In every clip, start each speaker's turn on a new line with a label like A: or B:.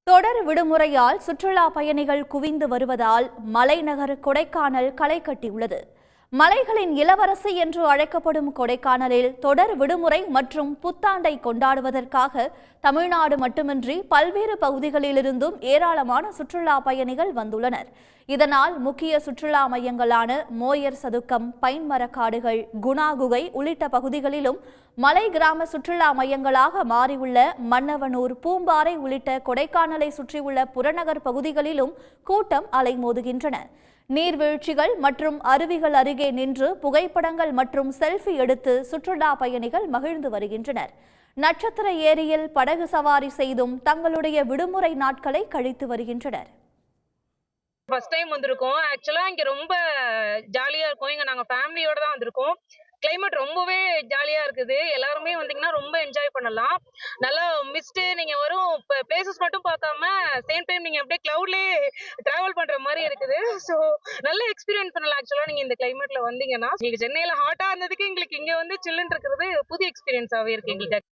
A: தொடர் விடுமுறையால் சுற்றுலா பயணிகள் குவிந்து வருவதால் மலைநகர் கொடைக்கானல் களை கட்டியுள்ளது. மலைகளின் இளவரசி என்று அழைக்கப்படும் கொடைக்கானலில் தொடர் விடுமுறை மற்றும் புத்தாண்டை கொண்டாடுவதற்காக தமிழ்நாடு மட்டுமின்றி பல்வேறு பகுதிகளிலிருந்தும் ஏராளமான சுற்றுலா பயணிகள் வந்துள்ளனர். இதனால் முக்கிய சுற்றுலா மையங்களான மோயர் சதுக்கம், பைன்மரக்காடுகள், குணா குகை உள்ளிட்ட பகுதிகளிலும் மலை கிராம சுற்றுலா மையங்களாக மாறியுள்ள மன்னவனூர், பூம்பாறை உள்ளிட்ட கொடைக்கானலை சுற்றியுள்ள புறநகர் பகுதிகளிலும் கூட்டம் அலைமோதுகின்றன. நீர்வீழ்ச்சிகள் மற்றும் அருவிகள் அருகே நின்று புகைப்படங்கள் மற்றும் செல்ஃபி எடுத்து சுற்றுலா பயணிகள் மகிழ்ந்து வருகின்றனர். நட்சத்திர ஏரியில் படகு சவாரி செய்தும் தங்களுடைய விடுமுறை நாட்களை கழித்து வருகின்றனர்.
B: ஃபர்ஸ்ட் டைம் வந்திருக்கோம். ஆக்சுவலா இங்க ரொம்ப ஜாலியா இருக்கும். இங்க நாங்க ஃபேமிலியோட தான் வந்திருக்கோம். கிளைமேட் ரொம்பவே ஜாலியா இருக்குது. எல்லாருமே வந்தீங்கன்னா ரொம்ப என்ஜாய் பண்ணலாம். நல்லா மிஸ்ட் நீங்க வரும் பிளேசஸ் மட்டும் பார்க்காம சேம் டைம் நீங்க அப்படியே கிளவுட்லயே டிராவல் பண்ற மாதிரி இருக்குது. ஸோ நல்ல எக்ஸ்பீரியன்ஸ் பண்ணலாம். ஆக்சுவலா நீங்க இந்த கிளைமேட்ல வந்தீங்கன்னா, நீங்க சென்னையில ஹாட்டா இருந்ததுக்கு எங்களுக்கு இங்க வந்து சில்லுன்னு இருக்கிறது புதிய எக்ஸ்பீரியன்ஸாவே இருக்கு எங்களுக்கு.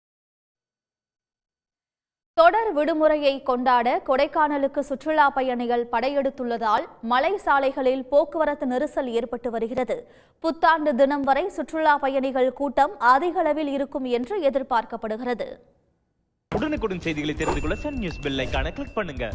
A: தொடர் விடுமுறையை கொண்டாட கொடைக்கானலுக்கு சுற்றுலா பயணிகள் படையெடுத்துள்ளதால் மலை சாலைகளில் போக்குவரத்து நெரிசல் ஏற்பட்டு வருகிறது. புத்தாண்டு தினம் வரை சுற்றுலா பயணிகள் கூட்டம் அதிக அளவில் இருக்கும் என்று எதிர்பார்க்கப்படுகிறது.
C: உடனுக்குடன் செய்திகளை தெரிந்து கொள்ள சன் நியூஸ் பெல் ஐகானை கிளிக் பண்ணுங்க.